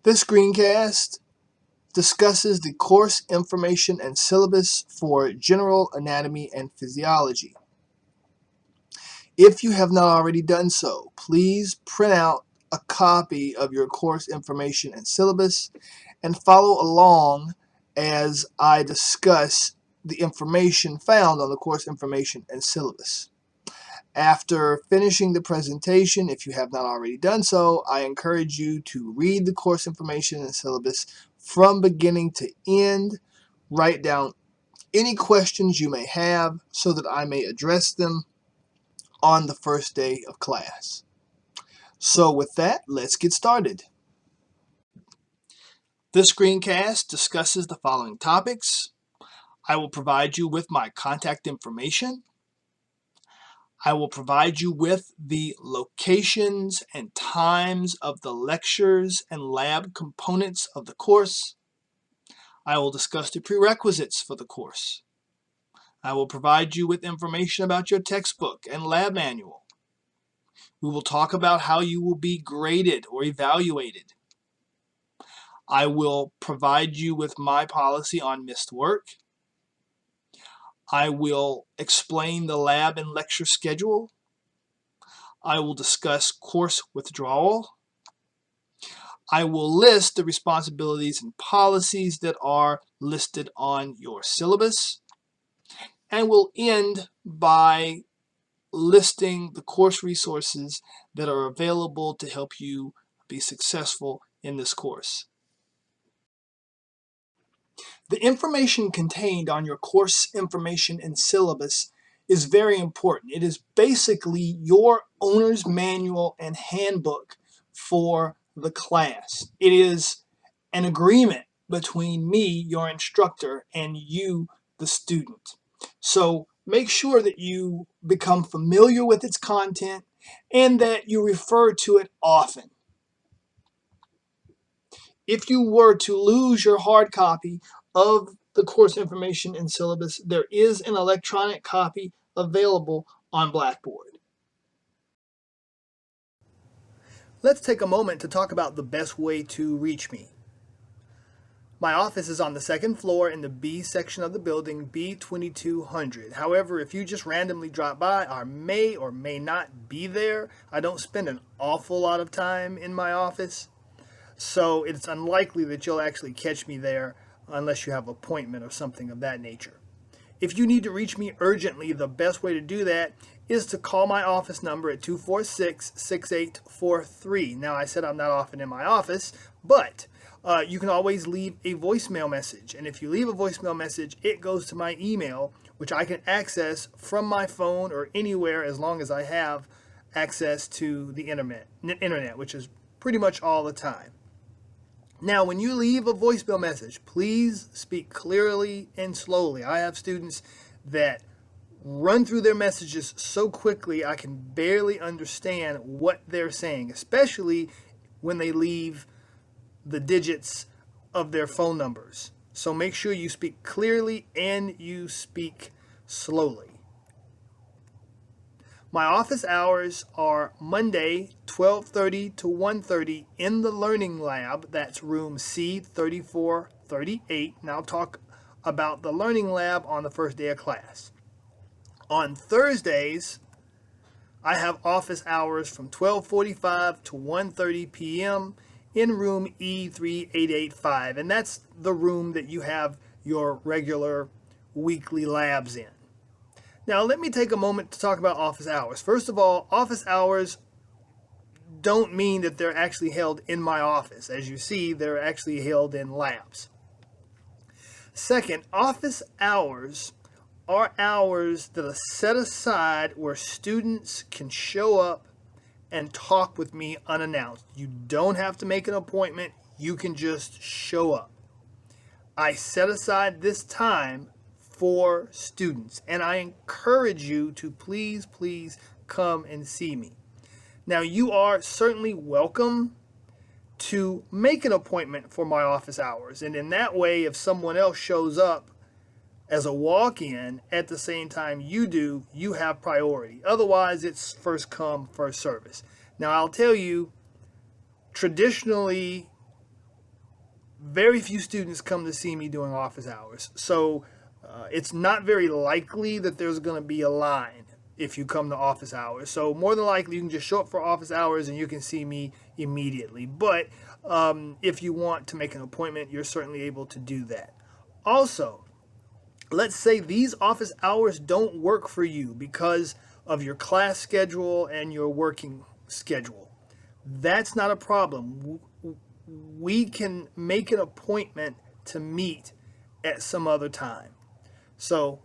This screencast discusses the course information and syllabus for General Anatomy and Physiology. If you have not already done so, please print out a copy of your course information and syllabus and follow along as I discuss the information found on the course information and syllabus. After finishing the presentation, if you have not already done so, I encourage you to read the course information and syllabus from beginning to end. Write down any questions you may have so that I may address them on the first day of class. So with that, let's get started. This screencast discusses the following topics. I will provide you with my contact information. I will provide you with the locations and times of the lectures and lab components of the course. I will discuss the prerequisites for the course. I will provide you with information about your textbook and lab manual. We will talk about how you will be graded or evaluated. I will provide you with my policy on missed work. I will explain the lab and lecture schedule. I will discuss course withdrawal. I will list the responsibilities and policies that are listed on your syllabus. And we'll end by listing the course resources that are available to help you be successful in this course. The information contained on your course information and syllabus is very important. It is basically your owner's manual and handbook for the class. It is an agreement between me, your instructor, and you, the student. So make sure that you become familiar with its content and that you refer to it often. If you were to lose your hard copy of the course information and syllabus, there is an electronic copy available on Blackboard. Let's take a moment to talk about the best way to reach me. My office is on the second floor in the B section of the building, B2200. However, if you just randomly drop by, I may or may not be there. I don't spend an awful lot of time in my office, so it's unlikely that you'll actually catch me there unless you have an appointment or something of that nature. If you need to reach me urgently, the best way to do that is to call my office number at 246-6843. Now, I said I'm not often in my office, but you can always leave a voicemail message. And if you leave a voicemail message, it goes to my email, which I can access from my phone or anywhere as long as I have access to the internet, which is pretty much all the time. Now, when you leave a voicemail message, please speak clearly and slowly. I have students that run through their messages so quickly I can barely understand what they're saying, especially when they leave the digits of their phone numbers. So make sure you speak clearly and you speak slowly. My office hours are Monday, 12:30 to 1:30 in the Learning Lab. That's room C3438. And I'll talk about the Learning Lab on the first day of class. On Thursdays, I have office hours from 12:45 to 1:30 p.m. in room E3885. And that's the room that you have your regular weekly labs in. Now, let me take a moment to talk about office hours. First of all, office hours don't mean that they're actually held in my office. As you see, they're actually held in labs. Second, office hours are hours that are set aside where students can show up and talk with me unannounced. You don't have to make an appointment. You can just show up. I set aside this time for students, and I encourage you to please come and see me. Now, you are certainly welcome to make an appointment for my office hours, and in that way, if someone else shows up as a walk-in at the same time you do, you have priority. Otherwise, it's first come, first service. Now, I'll tell you, traditionally, very few students come to see me during office hours. So it's not very likely that there's going to be a line if you come to office hours. So more than likely, you can just show up for office hours and you can see me immediately. But if you want to make an appointment, you're certainly able to do that. Also, let's say these office hours don't work for you because of your class schedule and your working schedule. That's not a problem. We can make an appointment to meet at some other time. So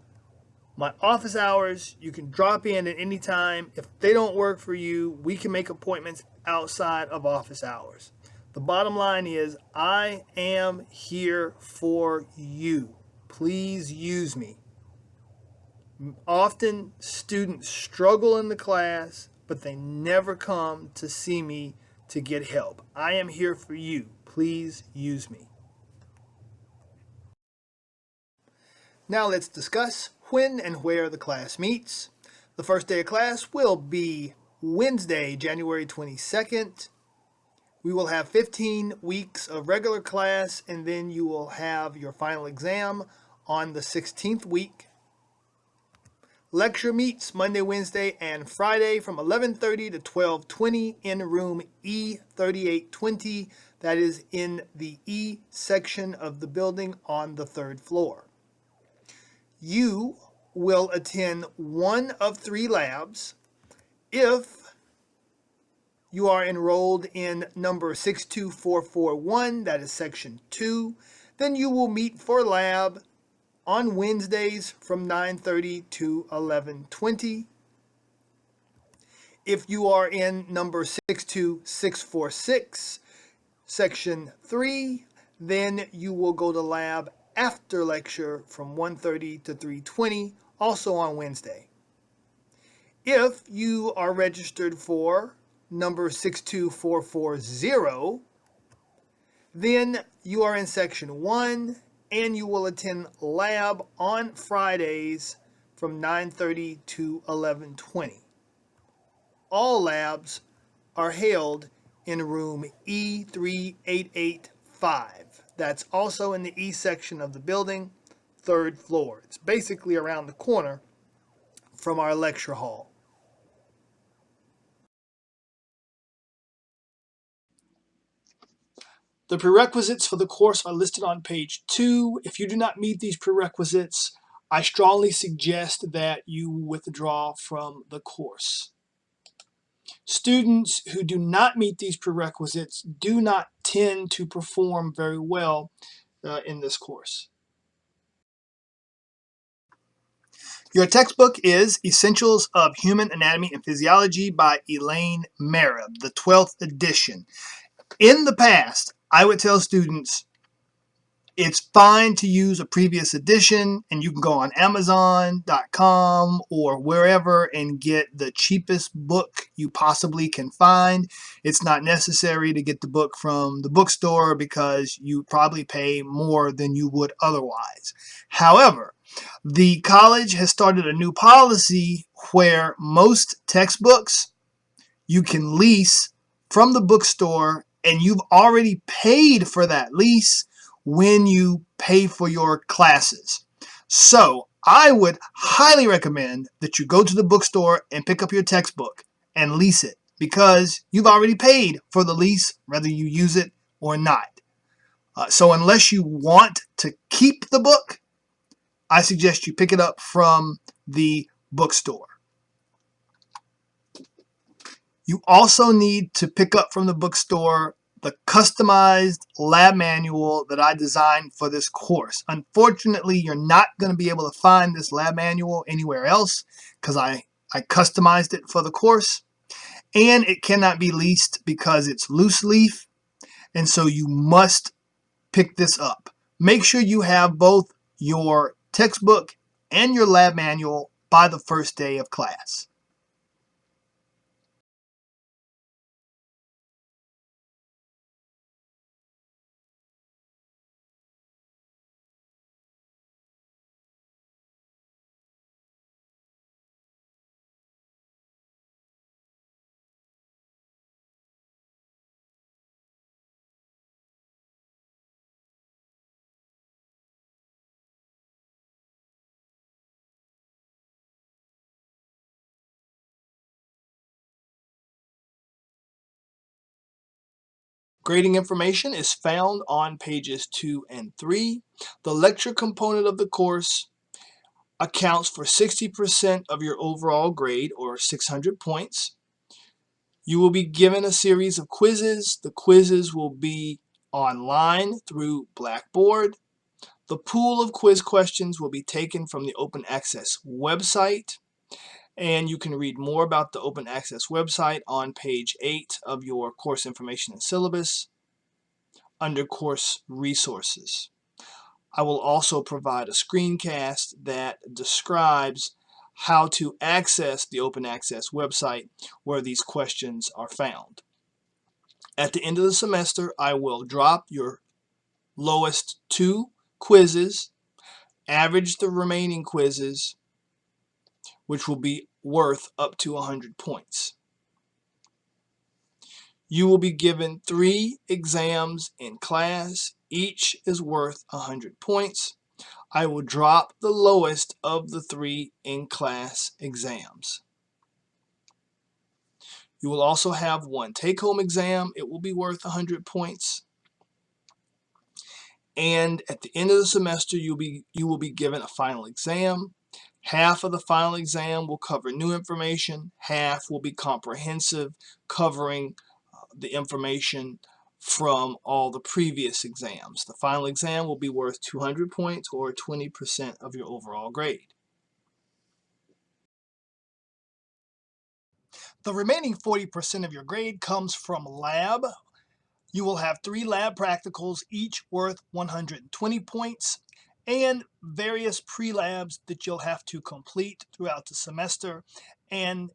my office hours, you can drop in at any time. If they don't work for you, we can make appointments outside of office hours. The bottom line is I am here for you. Please use me. Often students struggle in the class, but they never come to see me to get help. I am here for you. Please use me. Now let's discuss when and where the class meets. The first day of class will be Wednesday, January 22nd. We will have 15 weeks of regular class, and then you will have your final exam on the 16th week. Lecture meets Monday, Wednesday, and Friday from 11:30 to 12:20 in room E3820. That is in the E section of the building on the 3rd floor. You will attend one of 3 labs. If you are enrolled in number 62441, that is section 2, then you will meet for lab on Wednesdays from 9:30 to 11:20. If you are in number 62646, section 3, then you will go to lab after lecture from 1:30 to 3:20, also on Wednesday. If you are registered for number 62440, then you are in section 1 and you will attend lab on Fridays from 9:30 to 11:20. All labs are held in room E3885. That's also in the E section of the building, 3rd floor. It's basically around the corner from our lecture hall. The prerequisites for the course are listed on page 2. If you do not meet these prerequisites, I strongly suggest that you withdraw from the course. Students who do not meet these prerequisites do not tend to perform very well in this course. Your textbook is Essentials of Human Anatomy and Physiology by Elaine Merritt, the 12th edition. In the past, I would tell students it's fine to use a previous edition, and you can go on Amazon.com or wherever and get the cheapest book you possibly can find. It's not necessary to get the book from the bookstore because you probably pay more than you would otherwise. However, the college has started a new policy where most textbooks you can lease from the bookstore, and you've already paid for that lease when you pay for your classes. So I would highly recommend that you go to the bookstore and pick up your textbook and lease it, because you've already paid for the lease whether you use it or not. So unless you want to keep the book, I suggest you pick it up from the bookstore. You also need to pick up from the bookstore the customized lab manual that I designed for this course. Unfortunately, you're not going to be able to find this lab manual anywhere else because I customized it for the course, and it cannot be leased because it's loose leaf, and so you must pick this up. Make sure you have both your textbook and your lab manual by the first day of class. Grading information is found on pages 2 and 3. The lecture component of the course accounts for 60% of your overall grade, or 600 points. You will be given a series of quizzes. The quizzes will be online through Blackboard. The pool of quiz questions will be taken from the Open Access website, and you can read more about the Open Access website on page 8 of your course information and syllabus under Course Resources. I will also provide a screencast that describes how to access the Open Access website where these questions are found. At the end of the semester, I will drop your lowest 2 quizzes, average the remaining quizzes, which will be worth up to 100 points. You will be given 3 exams in class. Each is worth 100 points. I will drop the lowest of the 3 in-class exams. You will also have 1 take-home exam. It will be worth 100 points. And at the end of the semester, you will be given a final exam. Half of the final exam will cover new information. Half will be comprehensive, covering the information from all the previous exams. The final exam will be worth 200 points, or 20% of your overall grade. The remaining 40% of your grade comes from lab. You will have 3 lab practicals, each worth 120 points, and various pre-labs that you'll have to complete throughout the semester, and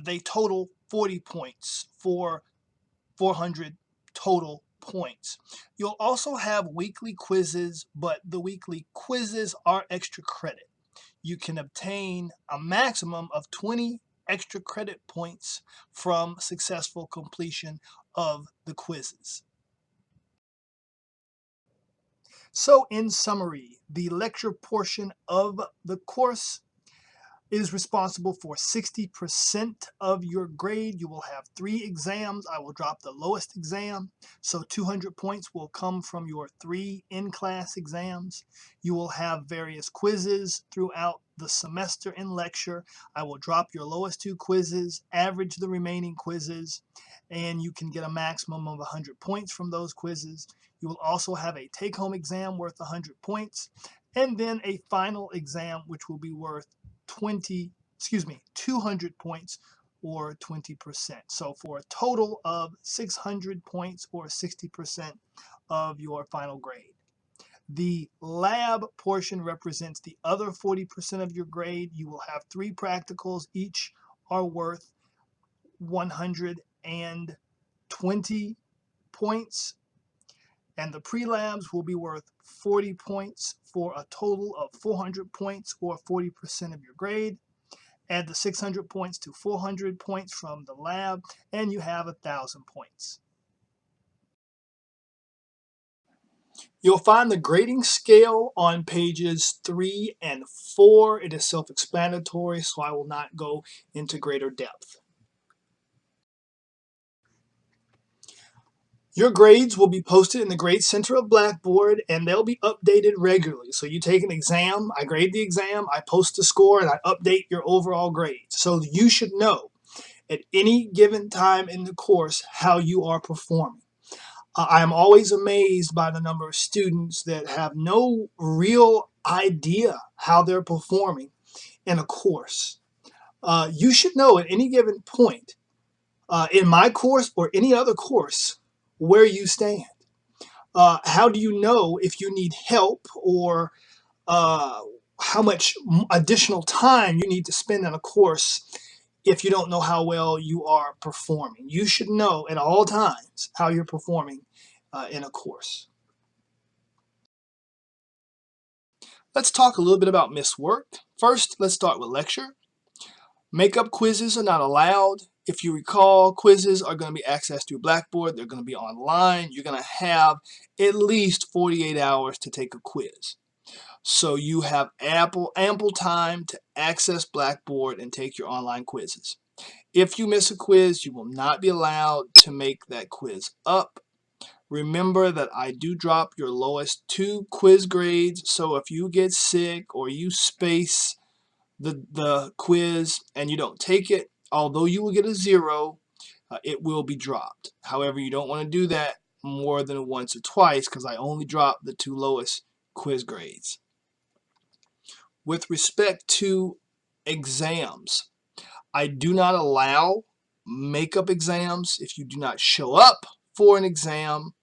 they total 40 points for 400 total points. You'll also have weekly quizzes, but the weekly quizzes are extra credit. You can obtain a maximum of 20 extra credit points from successful completion of the quizzes. So in summary, the lecture portion of the course is responsible for 60% of your grade. You will have 3 exams. I will drop the lowest exam, so 200 points will come from your 3 in-class exams. You will have various quizzes throughout the semester in lecture. I will drop your lowest 2 quizzes, average the remaining quizzes, and you can get a maximum of 100 points from those quizzes. You will also have a take-home exam worth 100 points, and then a final exam which will be worth 200 points, or 20%. So for a total of 600 points, or 60% of your final grade. The lab portion represents the other 40% of your grade. You will have 3 practicals. Each are worth 120 points. And the pre-labs will be worth 40 points for a total of 400 points, or 40% of your grade. Add the 600 points to 400 points from the lab, and you have 1,000 points. You'll find the grading scale on pages 3 and 4. It is self-explanatory, so I will not go into greater depth. Your grades will be posted in the Grade Center of Blackboard, and they'll be updated regularly. So you take an exam, I grade the exam, I post the score, and I update your overall grade. So you should know at any given time in the course how you are performing. I am always amazed by the number of students that have no real idea how they're performing in a course. You should know at any given point in my course or any other course where you stand. How do you know if you need help, or how much additional time you need to spend in a course if you don't know how well you are performing? You should know at all times how you're performing in a course. Let's talk a little bit about missed work. First, let's start with lecture. Makeup quizzes are not allowed. If you recall, quizzes are going to be accessed through Blackboard. They're going to be online. You're going to have at least 48 hours to take a quiz. So you have ample time to access Blackboard and take your online quizzes. If you miss a quiz, you will not be allowed to make that quiz up. Remember that I do drop your lowest 2 quiz grades, so if you get sick or you space the quiz and you don't take it, although you will get a 0, it will be dropped. However, you don't want to do that more than once or twice because I only drop the 2 lowest quiz grades. With respect to exams, I do not allow makeup exams. If you do not show up for an exam,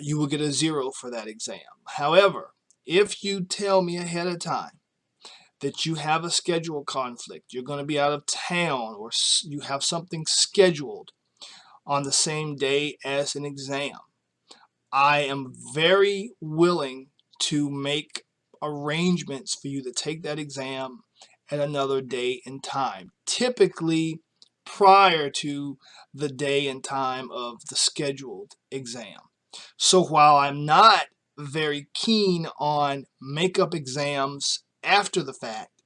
you will get a 0 for that exam. However, if you tell me ahead of time that you have a schedule conflict, you're going to be out of town, or you have something scheduled on the same day as an exam, I am very willing to make arrangements for you to take that exam at another day and time, typically prior to the day and time of the scheduled exam. So while I'm not very keen on makeup exams after the fact,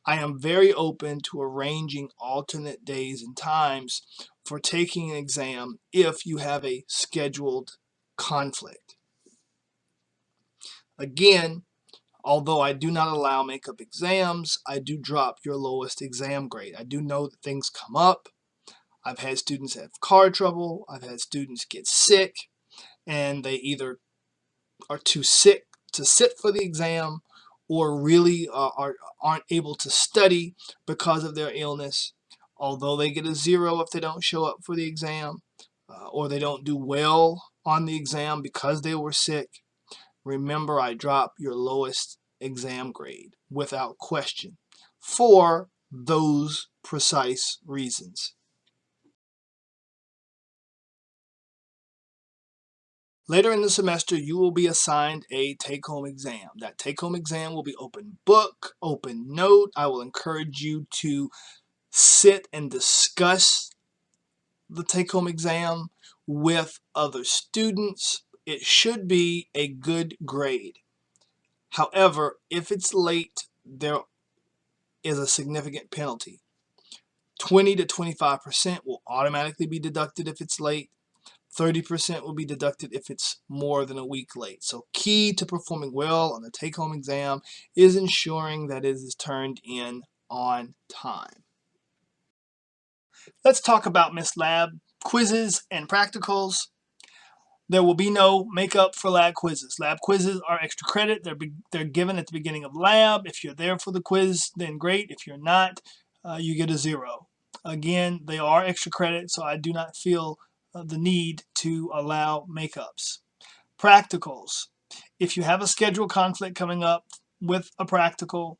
I am very open to arranging alternate days and times for taking an exam if you have a scheduled conflict. Again, although I do not allow makeup exams, I do drop your lowest exam grade. I do know that things come up. I've had students have car trouble. I've had students get sick, and they either are too sick to sit for the exam or really aren't able to study because of their illness. Although they get a 0 if they don't show up for the exam, or they don't do well on the exam because they were sick, remember I drop your lowest exam grade without question for those precise reasons. Later in the semester, you will be assigned a take-home exam. That take-home exam will be open book, open note. I will encourage you to sit and discuss the take-home exam with other students. It should be a good grade. However, if it's late, there is a significant penalty. 20 to 25% will automatically be deducted if it's late. 30% will be deducted if it's more than a week late. So key to performing well on the take-home exam is ensuring that it is turned in on time. Let's talk about Miss Lab quizzes and practicals. There will be no makeup for lab quizzes. Lab quizzes are extra credit. They're given at the beginning of lab. If you're there for the quiz, then great. If you're not, you get a 0. Again, they are extra credit, so I do not feel the need to allow makeups. Practicals. If you have a schedule conflict coming up with a practical,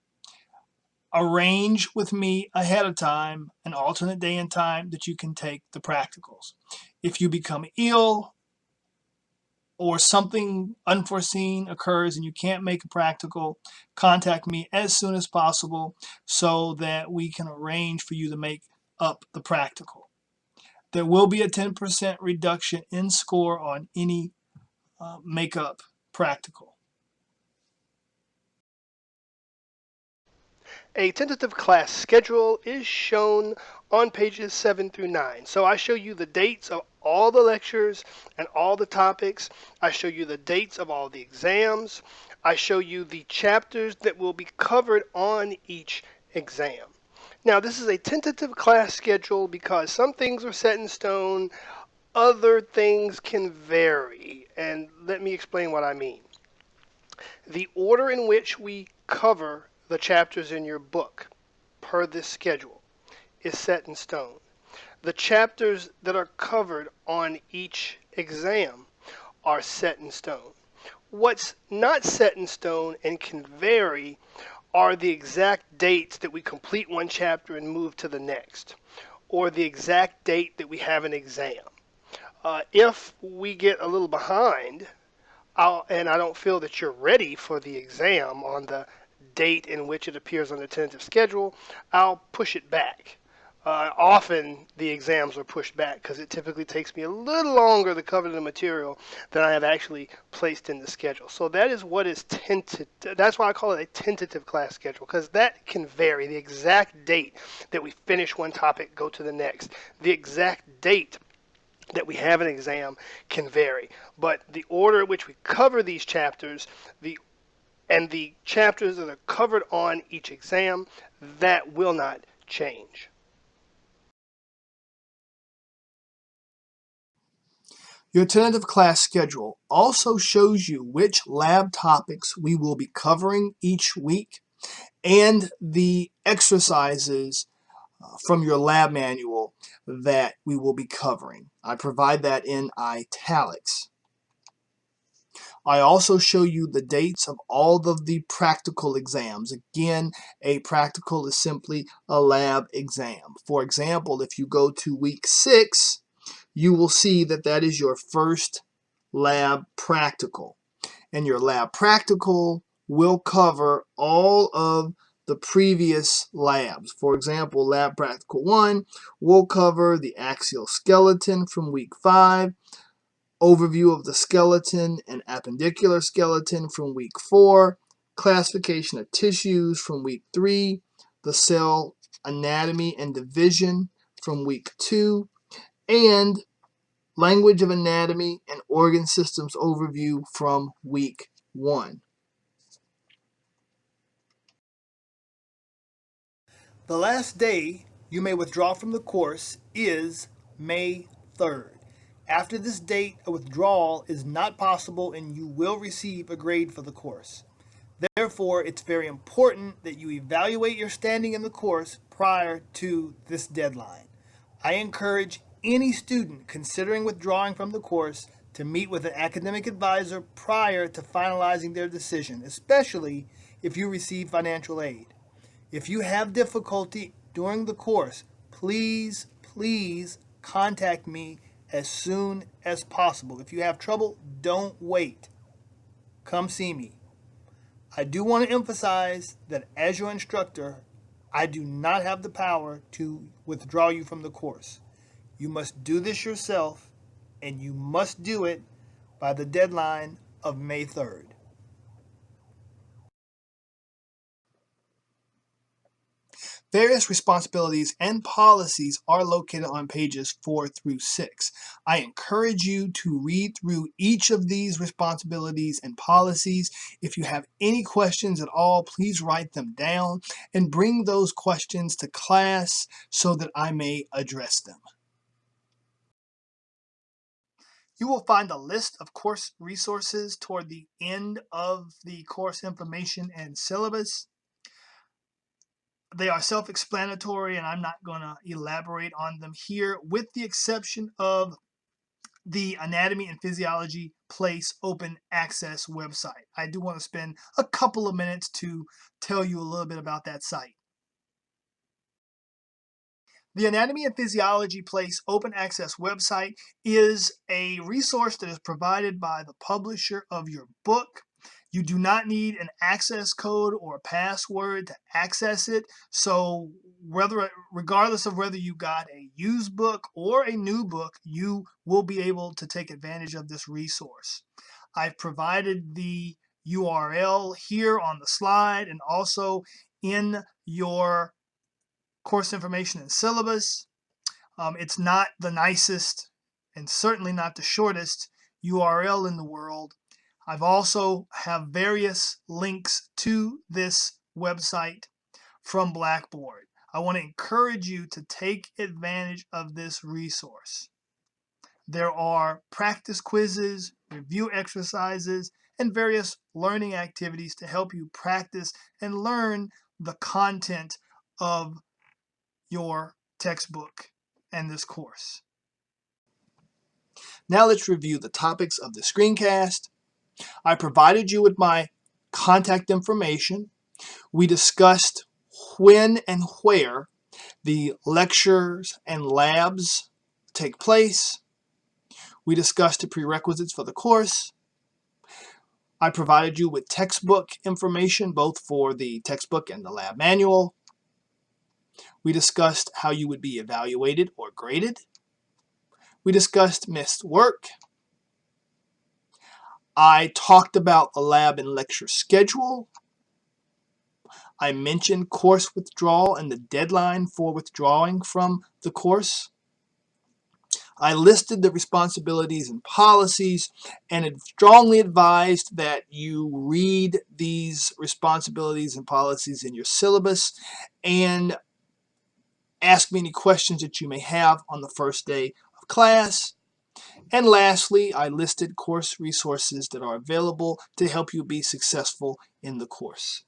arrange with me ahead of time an alternate day and time that you can take the practicals. If you become ill or something unforeseen occurs and you can't make a practical, contact me as soon as possible so that we can arrange for you to make up the practical. There will be a 10% reduction in score on any makeup practical. A tentative class schedule is shown on pages 7 through 9. So I show you the dates of all the lectures and all the topics. I show you the dates of all the exams. I show you the chapters that will be covered on each exam. Now, this is a tentative class schedule because some things are set in stone, other things can vary. And let me explain what I mean. The order in which we cover the chapters in your book per this schedule is set in stone. The chapters that are covered on each exam are set in stone. What's not set in stone and can vary are the exact dates that we complete one chapter and move to the next, or the exact date that we have an exam. If we get a little behind, and I don't feel that you're ready for the exam on the date in which it appears on the tentative schedule, I'll push it back. Often the exams are pushed back because it typically takes me a little longer to cover the material than I have actually placed in the schedule. So that is what is tentative. That's why I call it a tentative class schedule, because that can vary. The exact date that we finish one topic, go to the next. The exact date that we have an exam can vary. But the order in which we cover these chapters, the chapters that are covered on each exam, that will not change. Your tentative class schedule also shows you which lab topics we will be covering each week and the exercises from your lab manual that we will be covering. I provide that in italics. I also show you the dates of all of the practical exams. Again, a practical is simply a lab exam. For example, if you go to week 6, you will see that that is your first lab practical. And your lab practical will cover all of the previous labs. For example, lab practical 1 will cover the axial skeleton from week 5, overview of the skeleton and appendicular skeleton from week 4, classification of tissues from week 3, the cell anatomy and division from week 2, and language of anatomy and organ systems overview from week 1. The last day you may withdraw from the course is May 3rd. After this date, a withdrawal is not possible and you will receive a grade for the course. Therefore, it's very important that you evaluate your standing in the course prior to this deadline. I encourage any student considering withdrawing from the course to meet with an academic advisor prior to finalizing their decision, especially if you receive financial aid. If you have difficulty during the course, please contact me as soon as possible. If you have trouble, don't wait. Come see me. I do want to emphasize that as your instructor, I do not have the power to withdraw you from the course. You must do this yourself, and you must do it by the deadline of May 3rd. Various responsibilities and policies are located on pages 4 through 6. I encourage you to read through each of these responsibilities and policies. If you have any questions at all, please write them down and bring those questions to class so that I may address them. You will find a list of course resources toward the end of the course information and syllabus. They are self-explanatory and I'm not going to elaborate on them here, with the exception of the Anatomy and Physiology Place Open Access website. I do want to spend a couple of minutes to tell you a little bit about that site. The Anatomy and Physiology Place Open Access website is a resource that is provided by the publisher of your book. You do not need an access code or a password to access it. So regardless of whether you got a used book or a new book, you will be able to take advantage of this resource. I've provided the URL here on the slide and also in your course information and syllabus. It's not the nicest and certainly not the shortest URL in the world. I've also have various links to this website from Blackboard. I want to encourage you to take advantage of this resource. There are practice quizzes, review exercises, and various learning activities to help you practice and learn the content of your textbook and this course. Now let's review the topics of the screencast. I provided you with my contact information. We discussed when and where the lectures and labs take place. We discussed the prerequisites for the course. I provided you with textbook information, both for the textbook and the lab manual. We discussed how you would be evaluated or graded. We discussed missed work. I talked about the lab and lecture schedule. I mentioned course withdrawal and the deadline for withdrawing from the course. I listed the responsibilities and policies and had strongly advised that you read these responsibilities and policies in your syllabus and ask me any questions that you may have on the first day of class. And lastly, I listed course resources that are available to help you be successful in the course.